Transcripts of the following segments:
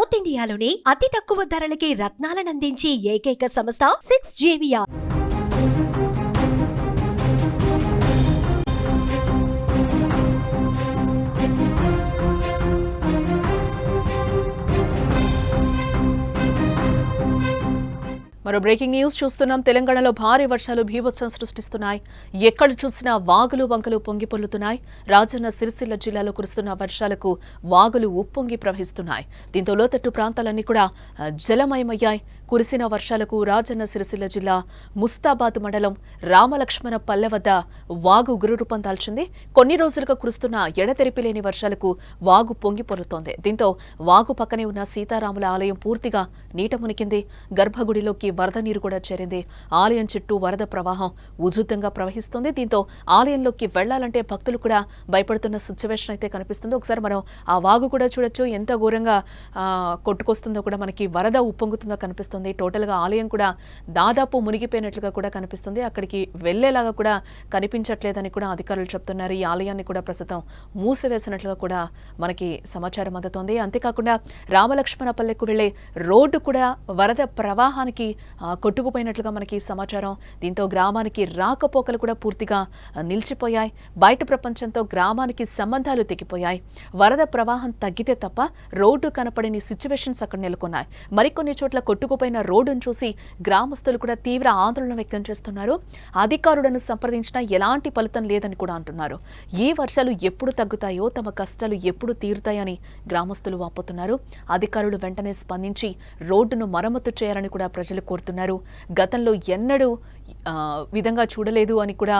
South ఇండియాలోని అతి తక్కువ ధరలకి రత్నాలనందించే ఏకైక సంస్థ 6JVR. మరో బ్రేకింగ్ న్యూస్ చూస్తున్నాం. తెలంగాణలో భారీ వర్షాలు బీభత్సం సృష్టిస్తున్నాయి. ఎక్కడ చూసినా వాగులు వంకలు పొంగి పొర్లుతున్నాయి. రాజన్న సిరిసిల్ల జిల్లాలో కురుస్తున్న వర్షాలకు వాగులు ఉప్పొంగి ప్రవహిస్తున్నాయి. దీంతో లోతట్టు ప్రాంతాలన్నీ కూడా జలమయమయ్యాయి. కురిసిన వర్షాలకు రాజన్న సిరిసిల్ల జిల్లా ముస్తాబాద్ మండలం రామలక్ష్మణ పల్లె వద్ద వాగు ఉగ్రరూపం దాల్చింది. కొన్ని రోజులుగా కురుస్తున్న ఎడతెరిపి లేని వర్షాలకు వాగు పొంగి పొర్లుతోంది. దీంతో వాగు పక్కనే ఉన్న సీతారాముల ఆలయం పూర్తిగా నీట మునిగింది. గర్భగుడిలోకి వరద నీరు కూడా చేరింది. ఆలయం చుట్టూ వరద ప్రవాహం ఉధృతంగా ప్రవహిస్తోంది. దీంతో ఆలయంలోకి వెళ్లాలంటే భక్తులు కూడా భయపడుతున్న సిచ్యువేషన్ అయితే కనిపిస్తుంది. ఒకసారి మనం ఆ వాగు కూడా చూడొచ్చు. ఎంత ఘోరంగా కొట్టుకొస్తుందో కూడా మనకి వరద ఉప్పొంగుతుందో కనిపిస్తుంది. టోటల్ గా ఆలయం కూడా దాదాపు మునిగిపోయినట్లుగా కూడా కనిపిస్తుంది. అక్కడికి వెళ్లేలాగా కూడా కనిపించట్లేదని కూడా అధికారులు చెప్తున్నారు. ఈ ఆలయాన్ని కూడా ప్రస్తుతం మూసివేసినట్లుగా కూడా మనకి సమాచారం అందుతోంది. అంతేకాకుండా రామలక్ష్మణపల్లెకు వెళ్లే రోడ్డు కూడా వరద ప్రవాహానికి కొట్టుకుపోయినట్లుగా మనకి సమాచారం. దీంతో గ్రామానికి రాకపోకలు కూడా పూర్తిగా నిలిచిపోయాయి. బయట ప్రపంచంతో గ్రామానికి సంబంధాలు తెగిపోయాయి. వరద ప్రవాహం తగ్గితే తప్ప రోడ్డు కనపడని సిచ్యువేషన్స్ అక్కడ నెలకొన్నాయి. మరికొన్ని చోట్ల కొట్టుకుపోయిన రోడ్డును చూసి గ్రామస్తులు కూడా తీవ్ర ఆందోళన వ్యక్తం చేస్తున్నారు. అధికారులను సంప్రదించినా ఎలాంటి ఫలితం లేదని కూడా అంటున్నారు. ఈ వర్షాలు ఎప్పుడు తగ్గుతాయో, తమ కష్టాలు ఎప్పుడు తీరుతాయని గ్రామస్తులు వాపోతున్నారు. అధికారులు వెంటనే స్పందించి రోడ్డును మరమ్మతు చేయాలని కూడా ప్రజలు కోరుతున్నారు. గతంలో ఎన్నడూ విధంగా చూడలేదు అని కూడా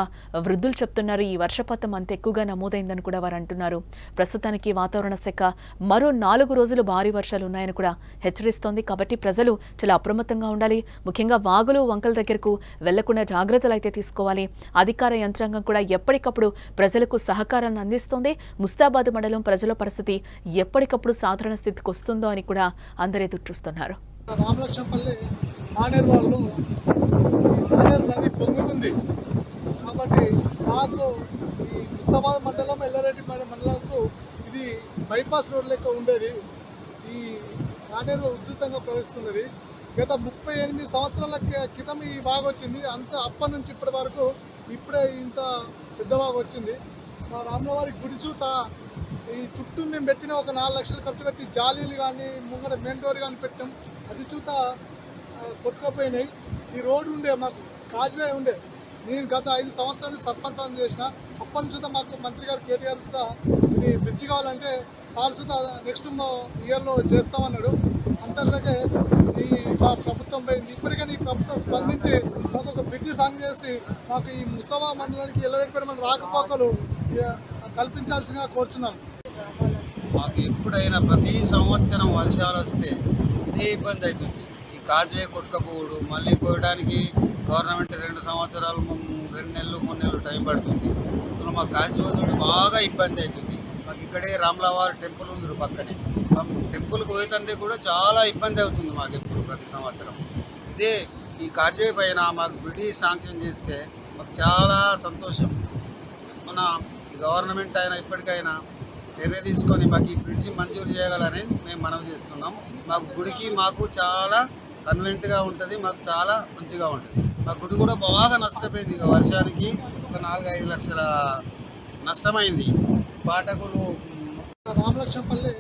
వృద్ధులు చెప్తున్నారు. ఈ వర్షపాతం అంత ఎక్కువగా నమోదైందని కూడా వారు అంటున్నారు. ప్రస్తుతానికి వాతావరణ శాఖ మరో 4 రోజులు భారీ వర్షాలు ఉన్నాయని కూడా హెచ్చరిస్తోంది. కాబట్టి ప్రజలు చాలా అప్రమత్తంగా ఉండాలి. ముఖ్యంగా వాగులు వంకల దగ్గరకు వెళ్లకుండా జాగ్రత్తలు అయితే తీసుకోవాలి. అధికార యంత్రాంగం కూడా ఎప్పటికప్పుడు ప్రజలకు సహకారాన్ని అందిస్తోంది. ముస్తాబాద్ మండలం ప్రజల పరిస్థితి ఎప్పటికప్పుడు సాధారణ స్థితికి వస్తుందో అని కూడా అందరూ ఎదురు చూస్తున్నారు. రామలక్ష్మణపల్లి మానేరువాగులో మానేరు నది పొంగుతుంది కాబట్టి మాకు ఈ ముస్తాబాద్ మండలం ఎల్లారెడ్డి మండలంకు ఇది బైపాస్ రోడ్ లెక్క ఉండేది. ఈ మానేరు ఉధృతంగా ప్రవహిస్తున్నది. గత 38 సంవత్సరాల క్రితం ఈ వాగు వచ్చింది. అంత అప్పటి నుంచి ఇప్పటి వరకు ఇప్పుడే ఇంత పెద్ద వాగు వచ్చింది. మా రాములవారి గుడి చూత ఈ చుట్టూ మేము పెట్టిన ఒక 4 లక్షలు ఖర్చు పెట్టి జాలీలు కానీ ముంగడ మెయిన్ డోర్ కానీ పెట్టాం. అది చూత కొట్టుకపోయినాయి. ఈ రోడ్డు ఉండే మాకు కాజ్వే ఉండే. నేను గత 5 సంవత్సరాలు సర్పంచ్ చేసిన. అప్పటి నుంచి మాకు మంత్రి గారు కేటీఆర్ సుతా ఇది బ్రిడ్జ్ కావాలంటే సార్ సుతా నెక్స్ట్ ఇయర్లో చేస్తామన్నాడు. అంతలోకే ఈ మా ప్రభుత్వం పోయింది. ఇప్పటికైనా ఈ ప్రభుత్వం స్పందించి మాకు ఒక బ్రిడ్జ్ సాంగ్ చేసి మాకు ఈ ముస్తాబా మండలానికి ఎల్లరెడ్డిపేట మన రాకపోకలు కల్పించాల్సిందిగా కోరుచున్నాను. మాకు ఎప్పుడైనా ప్రతి సంవత్సరం వర్షాలు వస్తే ఇదే ఇబ్బంది అవుతుంది. ఈ కాజ్వే కొట్టుకపోవడు మళ్ళీ పోయడానికి గవర్నమెంట్ 2 సంవత్సరాలు 2 నెలలు 3 నెలలు టైం పడుతుంది. అసలు మా కాజ్వే బాగా ఇబ్బంది అవుతుంది. మాకు ఇక్కడే రాములవారి టెంపుల్ ఉంది పక్కనే. టెంపుల్కి పోయేతందే కూడా చాలా ఇబ్బంది అవుతుంది మాకు ఎప్పుడు ప్రతి సంవత్సరం. ఇదే ఈ కాజ్వే పైన మాకు బ్రిడ్జ్ శాంక్షన్ చేస్తే మాకు చాలా సంతోషం. మన గవర్నమెంట్ అయినా ఇప్పటికైనా చర్య తీసుకొని మాకు ఈ బ్రిడ్జి మంజూరు చేయగలని మేము మనవి చేస్తున్నాం. మాకు గుడికి మాకు చాలా కన్వెంట్గా ఉంటుంది. మాకు చాలా మంచిగా ఉంటుంది. మా గుడి కూడా బాగా నష్టపోయింది. ఇక వర్షానికి ఒక 4-5 లక్షల నష్టమైంది. పాఠకులు రామలక్ష్మణపల్లి